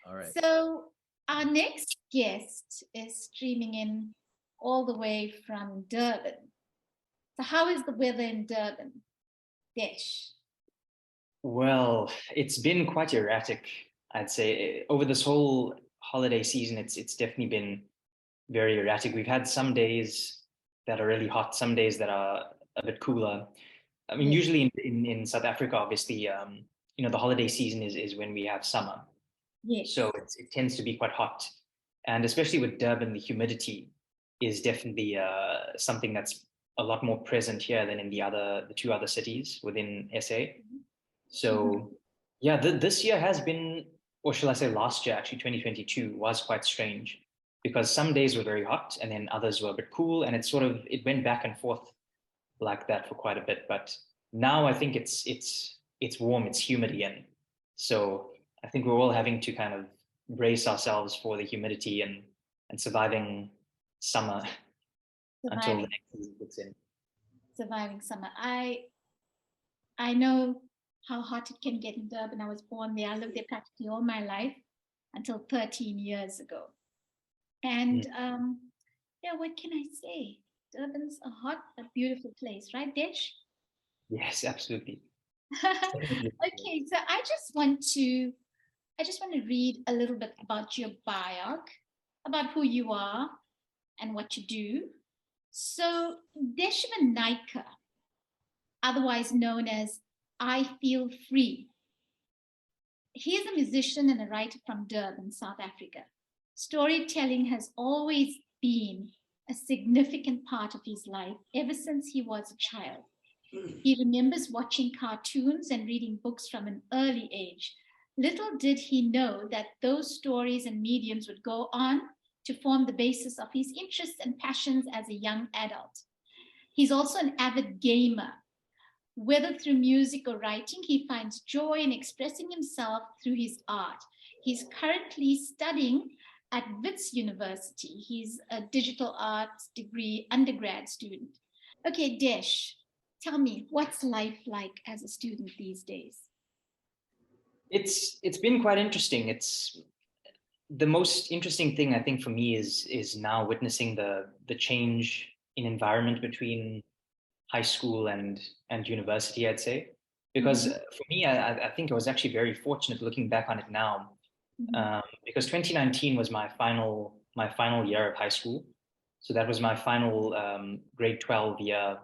All right. So our next guest is streaming in all the way from Durban. So how is the weather in Durban, Desh? Well, it's been quite erratic, I'd say. Over this whole holiday season, it's definitely been very erratic. We've had some days that are really hot, some days that are a bit cooler. I mean, Yes, usually in South Africa, obviously, the holiday season is when we have summer. yes, So it tends to be quite hot. And especially with Durban, the humidity is definitely something that's a lot more present here than in the two other cities within SA. mhm, So yeah, this year has been, or shall I say last year, actually 2022 was quite strange because some days were very hot and then others were a bit cool, and it went back and forth like that for quite a bit. But now I think it's warm, it's humid again. So I think we're all having to kind of brace ourselves for the humidity and surviving summer until the surviving, next season gets in. surviving summer. I know how hot it can get in Durban. I was born there. I lived there practically all my life until 13 years ago. Mm. And yeah, what can I say? Durban's a hot but beautiful place, right, Desh? Yes, absolutely. Definitely. Okay, so I just want to read a little bit about your bio, about who you are and what you do. So, Deshivan Naicker, otherwise known as I Feel Free, he is a musician and a writer from Durban, South Africa. Storytelling has always been a significant part of his life ever since he was a child. He remembers watching cartoons and reading books from an early age. Little did he know that those stories and mediums would go on to form the basis of his interests and passions as a young adult. He's also an avid gamer. Whether through music or writing, he finds joy in expressing himself through his art. He's currently studying at Wits University. He's a digital arts degree undergrad student. Okay, Desh, tell me, what's life like as a student these days? It's been quite interesting. It's the most interesting thing I think for me is now witnessing the change in environment between high school and university, I'd say. Because Mm-hmm, for me, I think I was actually very fortunate looking back on it now, mm-hmm, because 2019 was my final year of high school. So that was my final grade 12 year.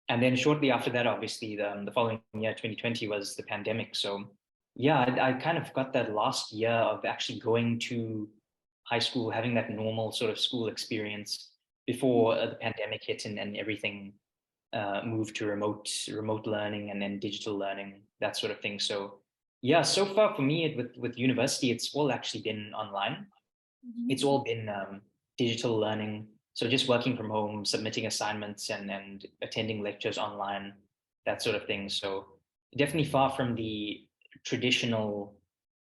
And then shortly after that, obviously, the following year, 2020, was the pandemic. So yeah, I kind of got that last year of actually going to high school, having that normal sort of school experience before the pandemic hit and everything moved to remote learning and then digital learning, that sort of thing. So yeah, so far for me with university, it's all actually been online. mm-hmm. It's all been digital learning. So just working from home, submitting assignments and attending lectures online, that sort of thing. So definitely far from the traditional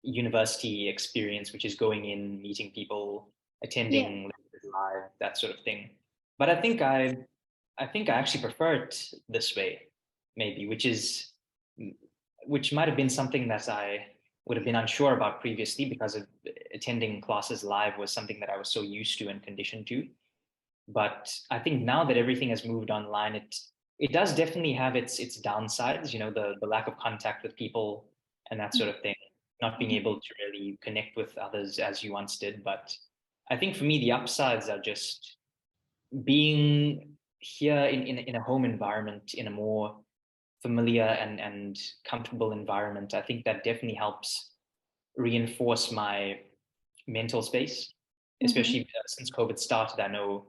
university experience, which is going in, meeting people, Yeah. attending lectures live, that sort of thing. But I think I actually prefer it this way, maybe, which might have been something that I would have been unsure about previously because of attending classes live was something that I was so used to and conditioned to. But I think now that everything has moved online, it does definitely have its downsides, the lack of contact with people and that sort of thing, not being Mhm. able to really connect with others as you once did. But I think for me, the upsides are just being here in a home environment, in a more familiar and comfortable environment. I think that definitely helps reinforce my mental space, Mhm. especially since COVID started. I know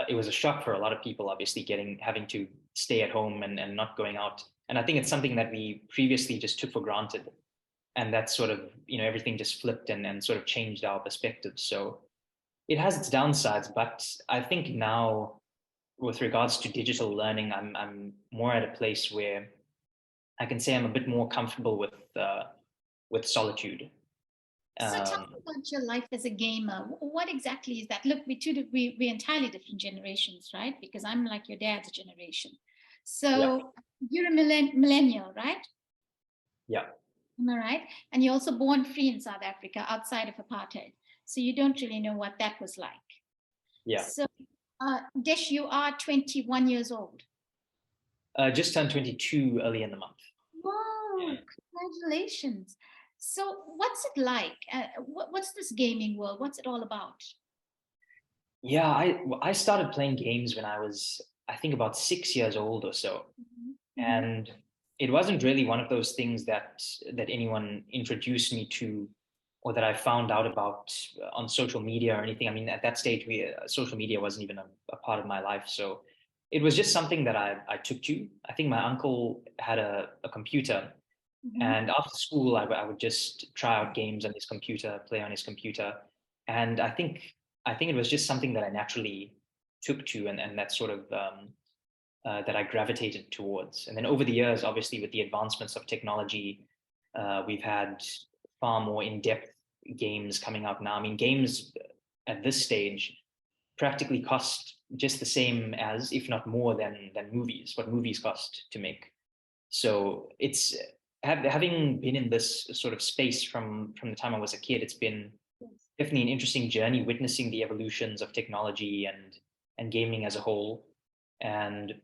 it was a shock for a lot of people, obviously, having to stay at home and not going out. And I think it's something that we previously just took for granted. And that's sort of, everything just flipped and sort of changed our perspective. So it has its downsides, but I think now with regards to digital learning, I'm more at a place where I can say I'm a bit more comfortable with solitude. So tell me Um, about your life as a gamer. What exactly is that? Look, we're entirely different generations, right? Because I'm like your dad's generation. yeah, So you're a millennial, right? yeah. Am I right? And you're also born free in South Africa, outside of apartheid. So you don't really know what that was like. Yeah. So, Desh, you are 21 years old. Just turned 22 early in the month. Whoa, Yeah. congratulations. So, what's it like? What's this gaming world? What's it all about? Yeah, I started playing games when I was, I think, about 6 years old or so. Mhm, mhm. And it wasn't really one of those things that anyone introduced me to, or that I found out about on social media or anything. I mean, at that stage, social media wasn't even a part of my life. So it was just something that I took to. I think my uncle had a computer, Mhm. and after school, I would just try out games on his computer, play on his computer. And I think it was just something that I naturally took to, and that sort of that I gravitated towards. And then over the years, obviously, with the advancements of technology, we've had far more in-depth games coming out now. I mean, games at this stage practically cost just the same as, if not more than movies, what movies cost to make. So it's having been in this sort of space from the time I was a kid, it's been definitely an interesting journey, witnessing the evolutions of technology and gaming as a whole. And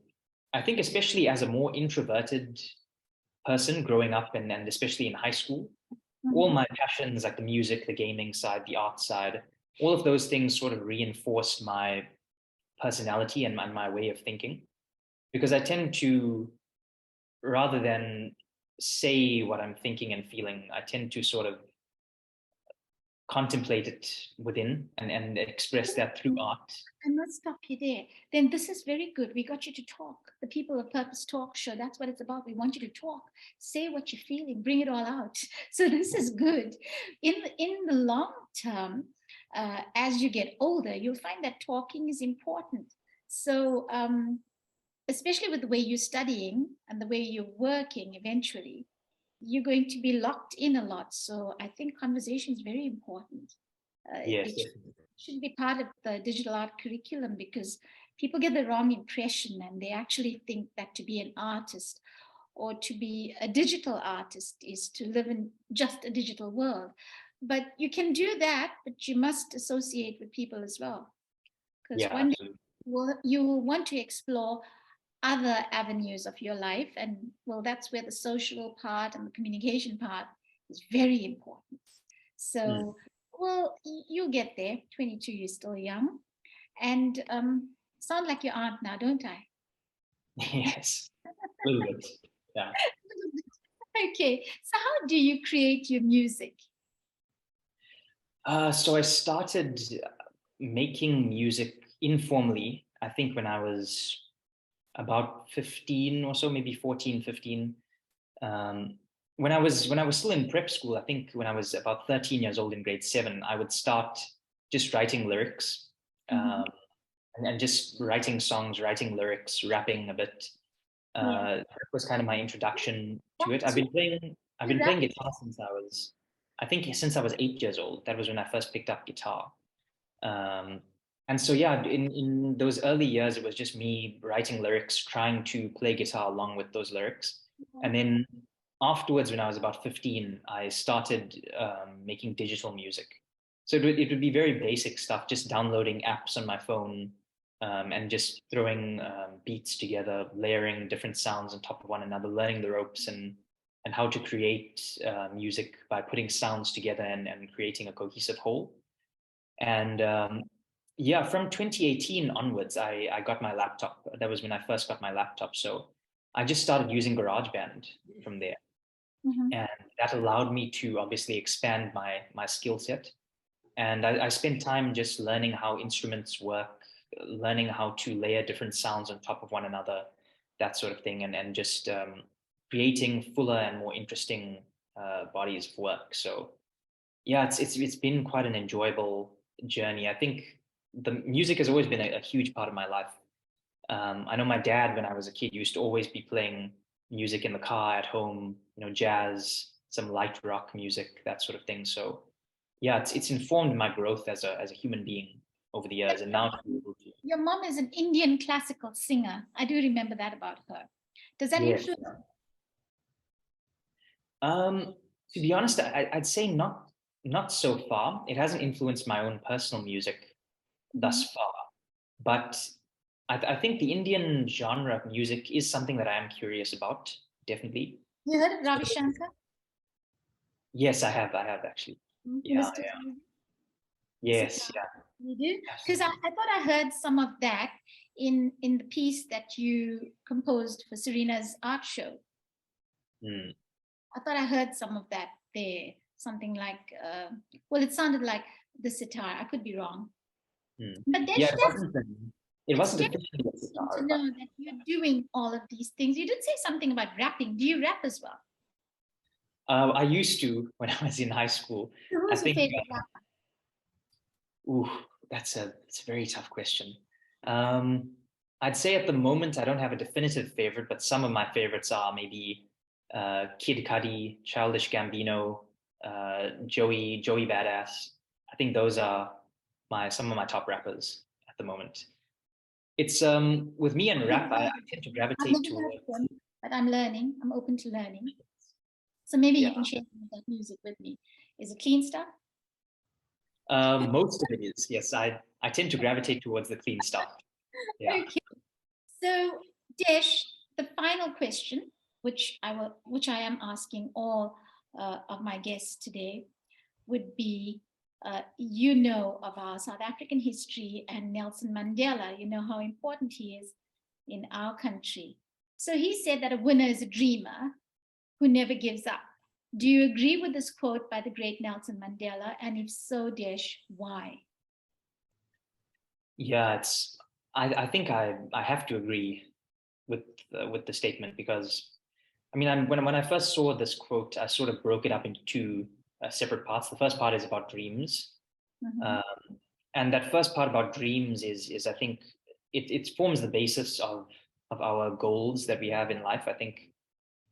I think especially as a more introverted person growing up and especially in high school, all Mhm. my passions like the music, the gaming side, the art side, all of those things sort of reinforced my personality and my way of thinking. Because I tend to, rather than say what I'm thinking and feeling, I tend to sort of contemplate it within and express that through art. I must stop you there. Then this is very good. We got you to talk. The People of Purpose talk show. That's what it's about. We want you to talk. Say what you're feeling. Bring it all out. So this is good. In the long term, as you get older, you'll find that talking is important. So especially with the way you're studying and the way you're working, eventually, you're going to be locked in a lot. So I think conversation is very important. Yes, It definitely. should be part of the digital art curriculum because people get the wrong impression and they actually think that to be an artist or to be a digital artist is to live in just a digital world. But you can do that, but you must associate with people as well. Because Yeah, one day absolutely. you will want to explore other avenues of your life. And well, that's where the social part and the communication part is very important. Mm. So, well, you'll get there. 22, you're still young. And sound like your aunt now, don't I? Yes, a little bit. Yeah. Okay, so how do you create your music? So I started making music informally, I think when I was about 15 or so, maybe 14, 15. Um, when I was still in prep school, I think when I was about 13 years old in grade 7, I would start just writing lyrics, Mhm. um, and just writing songs, writing lyrics, rapping a bit. Yeah. That was kind of my introduction to it. What I've you been rap? playing guitar I think since I was 8 years old. That was when I first picked up guitar. Um, and so yeah, in those early years, it was just me writing lyrics, trying to play guitar along with those lyrics. And then afterwards, when I was about 15, I started making digital music. So it would be very basic stuff, just downloading apps on my phone, and just throwing beats together, layering different sounds on top of one another, learning the ropes and how to create music by putting sounds together and creating a cohesive whole. And yeah, from 2018 onwards, I got my laptop. That was when I first got my laptop. So I just started using GarageBand from there. Mhm. And that allowed me to obviously expand my skill set. And I spent time just learning how instruments work, learning how to layer different sounds on top of one another, that sort of thing, and just creating fuller and more interesting bodies of work. So yeah, it's been quite an enjoyable journey. I think the music has always been a huge part of my life. I know my dad, when I was a kid, used to always be playing music in the car at home, jazz, some light rock music, that sort of thing. So yeah, it's informed my growth as a human being over the years, and now to be able to. Your mom is an Indian classical singer. I do remember that about her. Does that Yes. influence? Um, To be honest, I'd say not so far. It hasn't influenced my own personal music thus far, but I think the Indian genre of music is something that I am curious about, definitely. You heard of So, Ravi Shankar? yes, I have actually. Yeah, Mr. yeah. Sitar. Yes, yeah, You do? Because absolutely. I thought I heard some of that in the piece that you composed for Serena's art show. Mm, I thought I heard some of that there. Something like, well, it sounded like the sitar. I could be wrong. mm. But Yeah, it that's wasn't very officially a interesting to sitar, but know that you're doing all of these things. You did say something about rapping. Do you rap as well? I used to when I was in high school. So I who's your think, favorite rapper? ooh, it's a very tough question. Um, I'd say at the moment I don't have a definitive favorite, but some of my favorites are maybe Kid Cudi, Childish Gambino, Joey Badass. I think those are my some of my top rappers at the moment. It's with me and rap, I tend to I've gravitate never heard of towards them, but I'm learning. I'm open to learning. So maybe yeah. you can share some of that music with me. Is it clean stuff? Most of it is yes. I tend to gravitate towards the clean stuff. Yeah. Okay. So, Desh, the final question, which I am asking all of my guests today, would be, you know of our South African history and Nelson Mandela. You know how important he is in our country. So he said that a winner is a dreamer who never gives up. Do you agree with this quote by the great Nelson Mandela? And if so, Desh, why? Yeah, it's. I think I have to agree with the statement because I mean when I first saw this quote, I sort of broke it up into two separate parts. The first part is about dreams, Mhm. um, and that first part about dreams is I think it forms the basis of our goals that we have in life. I think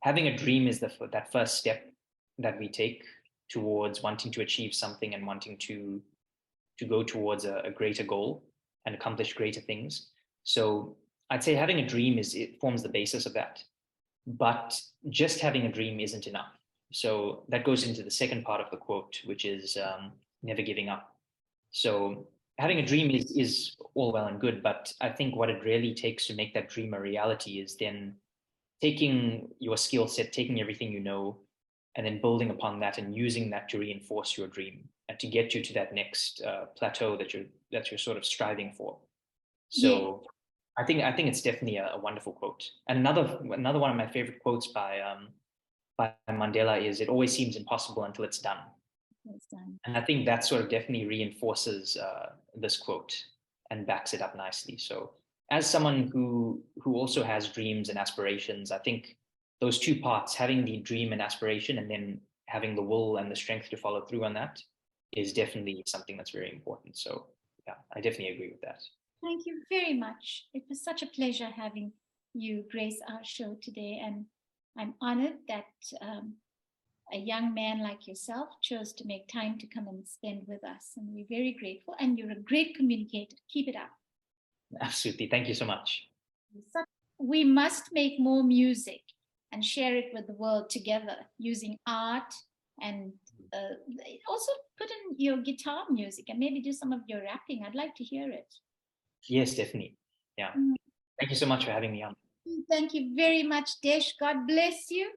having a dream is that first step that we take towards wanting to achieve something and wanting to go towards a greater goal and accomplish greater things. So I'd say having a dream it forms the basis of that. But just having a dream isn't enough. So that goes into the second part of the quote, which is never giving up. So having a dream is all well and good, but I think what it really takes to make that dream a reality is then taking your skill set, taking everything you know, and then building upon that and using that to reinforce your dream and to get you to that next plateau that you're sort of striving for. Yeah. So I think it's definitely a wonderful quote. And another one of my favorite quotes by Mandela is, "It always seems impossible until it's done." Yes, done. And I think that sort of definitely reinforces this quote and backs it up nicely. So, as someone who also has dreams and aspirations, I think those two parts, having the dream and aspiration, and then having the will and the strength to follow through on that, is definitely something that's very important. So, yeah, I definitely agree with that. Thank you very much. It was such a pleasure having you grace our show today. And I'm honored that a young man like yourself chose to make time to come and spend with us. And we're very grateful. And you're a great communicator. Keep it up. Absolutely. Thank you so much. We must make more music and share it with the world together using art and also put in your guitar music and maybe do some of your rapping. I'd like to hear it. Yes, definitely. Yeah. Mm. Thank you so much for having me on. Thank you very much, Desh. God bless you.